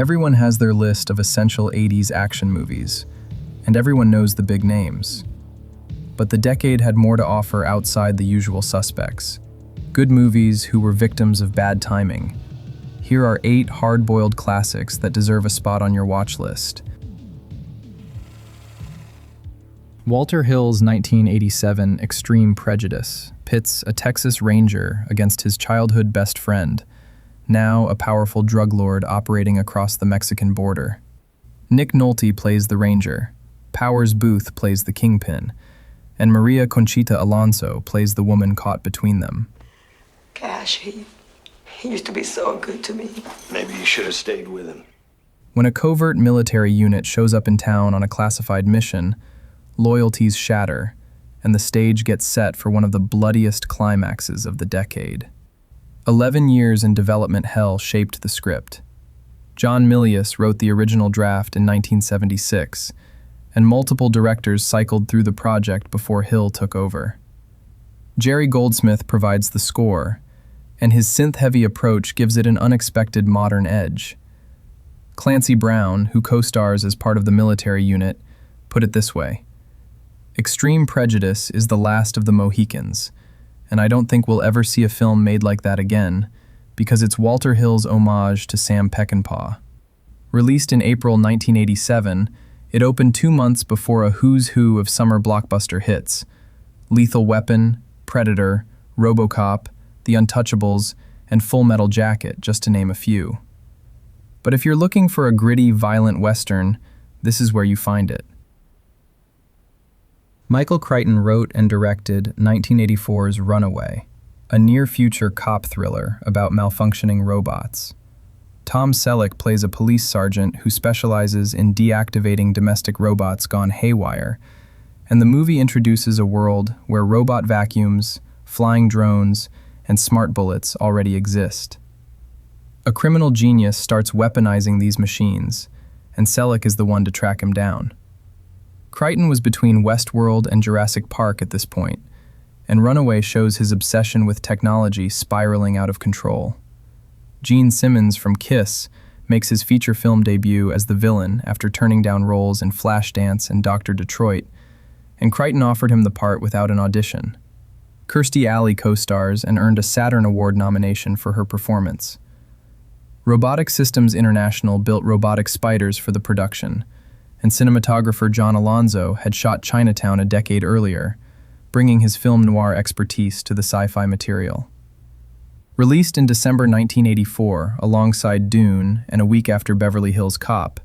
Everyone has their list of essential 80s action movies, and everyone knows the big names. But the decade had more to offer outside the usual suspects. Good movies who were victims of bad timing. Here are 8 hard-boiled classics that deserve a spot on your watch list. Walter Hill's 1987 Extreme Prejudice pits a Texas Ranger against his childhood best friend, now a powerful drug lord operating across the Mexican border. Nick Nolte plays the Ranger, Powers Booth plays the Kingpin, and Maria Conchita Alonso plays the woman caught between them. Gosh, he used to be so good to me. Maybe you should have stayed with him. When a covert military unit shows up in town on a classified mission, loyalties shatter, and the stage gets set for one of the bloodiest climaxes of the decade. 11 years in development hell shaped the script. John Milius wrote the original draft in 1976, and multiple directors cycled through the project before Hill took over. Jerry Goldsmith provides the score, and his synth-heavy approach gives it an unexpected modern edge. Clancy Brown, who co-stars as part of the military unit, put it this way: Extreme Prejudice is the last of the Mohicans, and I don't think we'll ever see a film made like that again, because it's Walter Hill's homage to Sam Peckinpah. Released in April 1987, it opened 2 months before a who's who of summer blockbuster hits: Lethal Weapon, Predator, RoboCop, The Untouchables, and Full Metal Jacket, just to name a few. But if you're looking for a gritty, violent Western, this is where you find it. Michael Crichton wrote and directed 1984's Runaway, a near-future cop thriller about malfunctioning robots. Tom Selleck plays a police sergeant who specializes in deactivating domestic robots gone haywire, and the movie introduces a world where robot vacuums, flying drones, and smart bullets already exist. A criminal genius starts weaponizing these machines, and Selleck is the one to track him down. Crichton was between Westworld and Jurassic Park at this point, and Runaway shows his obsession with technology spiraling out of control. Gene Simmons from Kiss makes his feature film debut as the villain after turning down roles in Flashdance and Dr. Detroit, and Crichton offered him the part without an audition. Kirstie Alley co-stars and earned a Saturn Award nomination for her performance. Robotic Systems International built robotic spiders for the production, and cinematographer John Alonzo had shot Chinatown a decade earlier, bringing his film noir expertise to the sci-fi material. Released in December 1984 alongside Dune and a week after Beverly Hills Cop,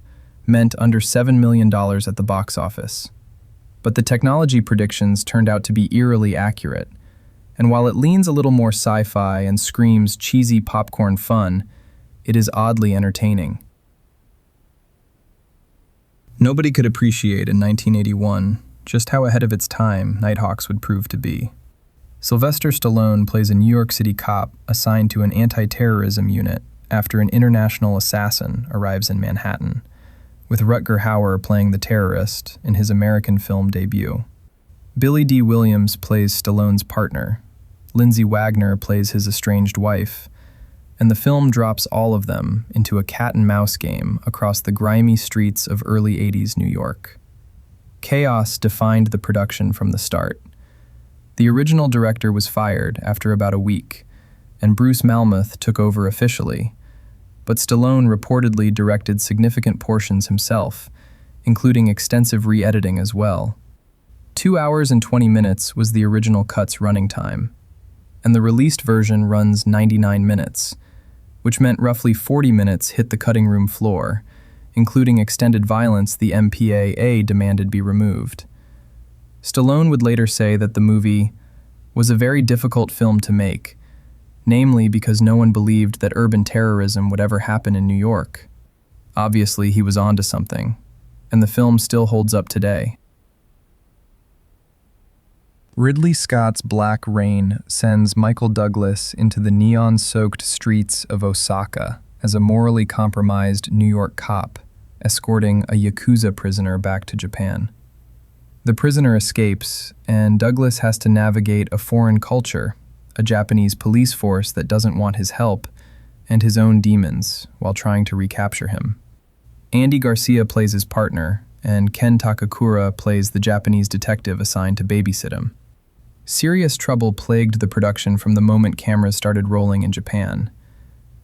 meant under $7 million at the box office. But the technology predictions turned out to be eerily accurate, and while it leans a little more sci-fi and screams cheesy popcorn fun, it is oddly entertaining. Nobody could appreciate in 1981 just how ahead of its time Nighthawks would prove to be. Sylvester Stallone plays a New York City cop assigned to an anti-terrorism unit after an international assassin arrives in Manhattan, with Rutger Hauer playing the terrorist in his American film debut. Billy D. Williams plays Stallone's partner, Lindsay Wagner plays his estranged wife, and the film drops all of them into a cat-and-mouse game across the grimy streets of early 80s New York. Chaos defined the production from the start. The original director was fired after about a week, and Bruce Malmuth took over officially, but Stallone reportedly directed significant portions himself, including extensive re-editing as well. 2 hours and 20 minutes was the original cut's running time, and the released version runs 99 minutes, which meant roughly 40 minutes hit the cutting room floor, including extended violence the MPAA demanded be removed. Stallone would later say that the movie was a very difficult film to make, namely because no one believed that urban terrorism would ever happen in New York. Obviously, he was onto something, and the film still holds up today. Ridley Scott's Black Rain sends Michael Douglas into the neon-soaked streets of Osaka as a morally compromised New York cop, escorting a Yakuza prisoner back to Japan. The prisoner escapes, and Douglas has to navigate a foreign culture, a Japanese police force that doesn't want his help, and his own demons while trying to recapture him. Andy Garcia plays his partner, and Ken Takakura plays the Japanese detective assigned to babysit him. Serious trouble plagued the production from the moment cameras started rolling in Japan.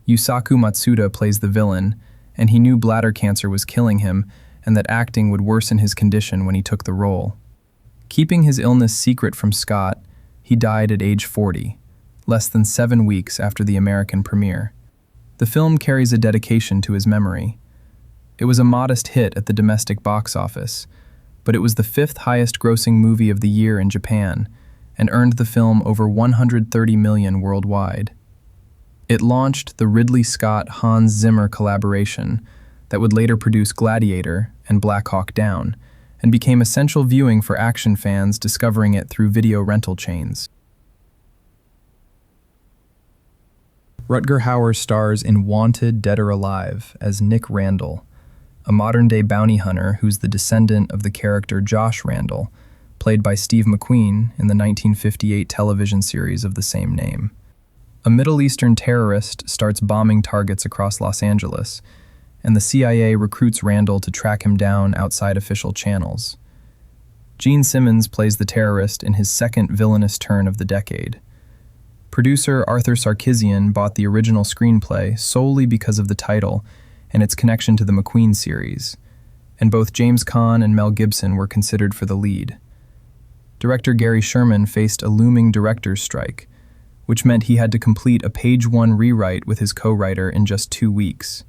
Yusaku Matsuda plays the villain, and he knew bladder cancer was killing him and that acting would worsen his condition when he took the role. Keeping his illness secret from Scott, he died at age 40, less than 7 weeks after the American premiere. The film carries a dedication to his memory. It was a modest hit at the domestic box office, but it was the 5th highest grossing movie of the year in Japan and earned the film over $130 million worldwide. It launched the Ridley Scott-Hans Zimmer collaboration that would later produce Gladiator and Black Hawk Down, and became essential viewing for action fans discovering it through video rental chains. Rutger Hauer stars in Wanted, Dead or Alive as Nick Randall, a modern-day bounty hunter who's the descendant of the character Josh Randall, played by Steve McQueen in the 1958 television series of the same name. A Middle Eastern terrorist starts bombing targets across Los Angeles, and the CIA recruits Randall to track him down outside official channels. Gene Simmons plays the terrorist in his second villainous turn of the decade. Producer Arthur Sarkisian bought the original screenplay solely because of the title and its connection to the McQueen series, and both James Caan and Mel Gibson were considered for the lead. Director Gary Sherman faced a looming director's strike, which meant he had to complete a page-1 rewrite with his co-writer in just 2 weeks.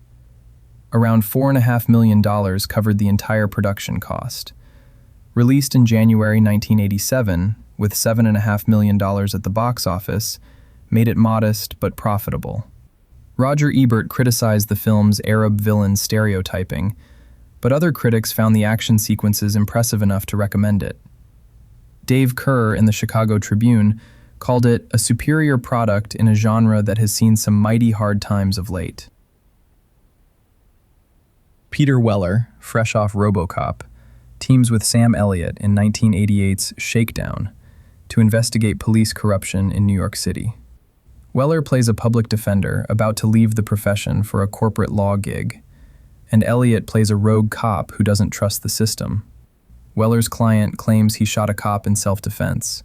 Around $4.5 million covered the entire production cost. Released in January 1987, with $7.5 million at the box office, made it modest but profitable. Roger Ebert criticized the film's Arab villain stereotyping, but other critics found the action sequences impressive enough to recommend it. Dave Kerr in the Chicago Tribune called it a superior product in a genre that has seen some mighty hard times of late. Peter Weller, fresh off RoboCop, teams with Sam Elliott in 1988's Shakedown to investigate police corruption in New York City. Weller plays a public defender about to leave the profession for a corporate law gig, and Elliott plays a rogue cop who doesn't trust the system. Weller's client claims he shot a cop in self-defense,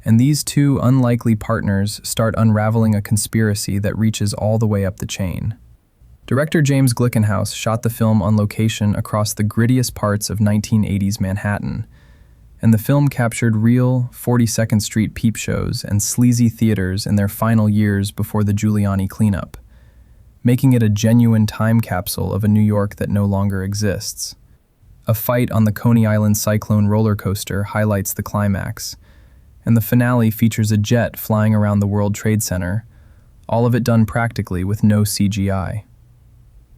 and these two unlikely partners start unraveling a conspiracy that reaches all the way up the chain. Director James Glickenhaus shot the film on location across the grittiest parts of 1980s Manhattan, and the film captured real 42nd Street peep shows and sleazy theaters in their final years before the Giuliani cleanup, making it a genuine time capsule of a New York that no longer exists. A fight on the Coney Island Cyclone roller coaster highlights the climax, and the finale features a jet flying around the World Trade Center, all of it done practically with no CGI.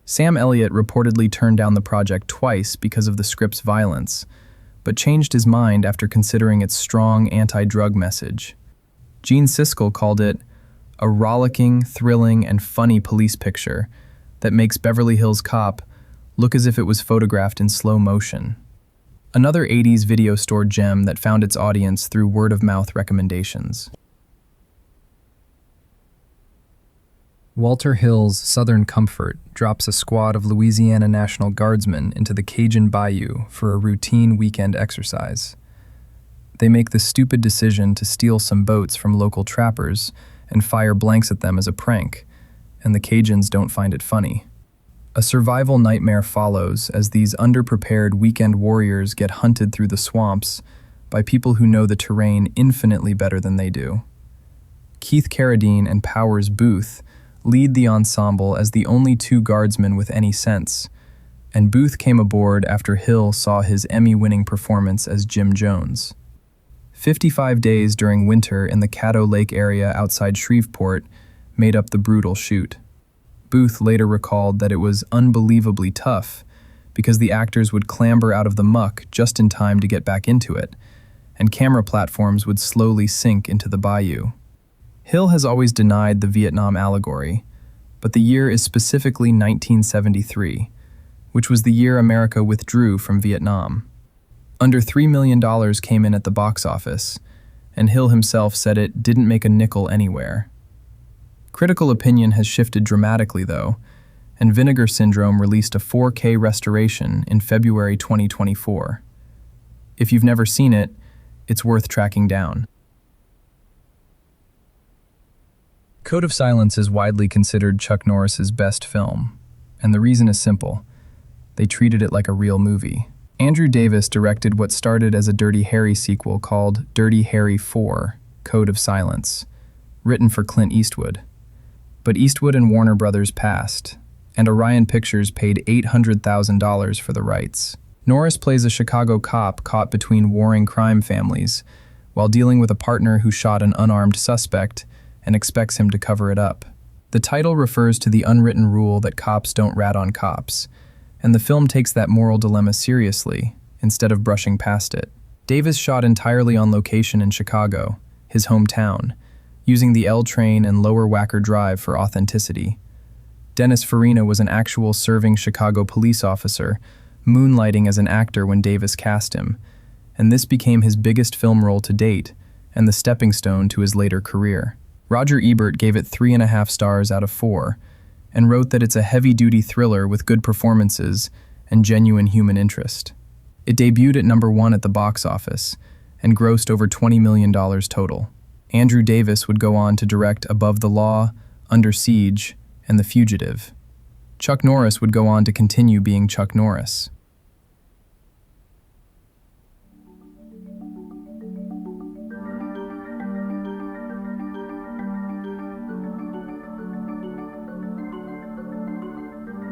Sam Elliott reportedly turned down the project twice because of the script's violence, but changed his mind after considering its strong anti-drug message. Gene Siskel called it a rollicking, thrilling, and funny police picture that makes Beverly Hills Cop look as if it was photographed in slow motion. Another 80s video store gem that found its audience through word-of-mouth recommendations. Walter Hill's Southern Comfort drops a squad of Louisiana National Guardsmen into the Cajun Bayou for a routine weekend exercise. They make the stupid decision to steal some boats from local trappers and fire blanks at them as a prank, and the Cajuns don't find it funny. A survival nightmare follows as these underprepared weekend warriors get hunted through the swamps by people who know the terrain infinitely better than they do. Keith Carradine and Powers Booth lead the ensemble as the only two guardsmen with any sense, and Booth came aboard after Hill saw his Emmy-winning performance as Jim Jones. 55 days during winter in the Caddo Lake area outside Shreveport made up the brutal shoot. Booth later recalled that it was unbelievably tough because the actors would clamber out of the muck just in time to get back into it, and camera platforms would slowly sink into the bayou. Hill has always denied the Vietnam allegory, but the year is specifically 1973, which was the year America withdrew from Vietnam. Under $3 million came in at the box office, and Hill himself said it didn't make a nickel anywhere. Critical opinion has shifted dramatically, though, and Vinegar Syndrome released a 4K restoration in February 2024. If you've never seen it, it's worth tracking down. Code of Silence is widely considered Chuck Norris's best film, and the reason is simple. They treated it like a real movie. Andrew Davis directed what started as a Dirty Harry sequel called Dirty Harry 4: Code of Silence, written for Clint Eastwood. But Eastwood and Warner Brothers passed, and Orion Pictures paid $800,000 for the rights. Norris plays a Chicago cop caught between warring crime families while dealing with a partner who shot an unarmed suspect and expects him to cover it up. The title refers to the unwritten rule that cops don't rat on cops, and the film takes that moral dilemma seriously instead of brushing past it. Davis shot entirely on location in Chicago, his hometown, using the L train and Lower Wacker Drive for authenticity. Dennis Farina was an actual serving Chicago police officer, moonlighting as an actor when Davis cast him, and this became his biggest film role to date and the stepping stone to his later career. Roger Ebert gave it 3.5 stars out of 4, and wrote that it's a heavy-duty thriller with good performances and genuine human interest. It debuted at #1 at the box office and grossed over $20 million total. Andrew Davis would go on to direct Above the Law, Under Siege, and The Fugitive. Chuck Norris would go on to continue being Chuck Norris.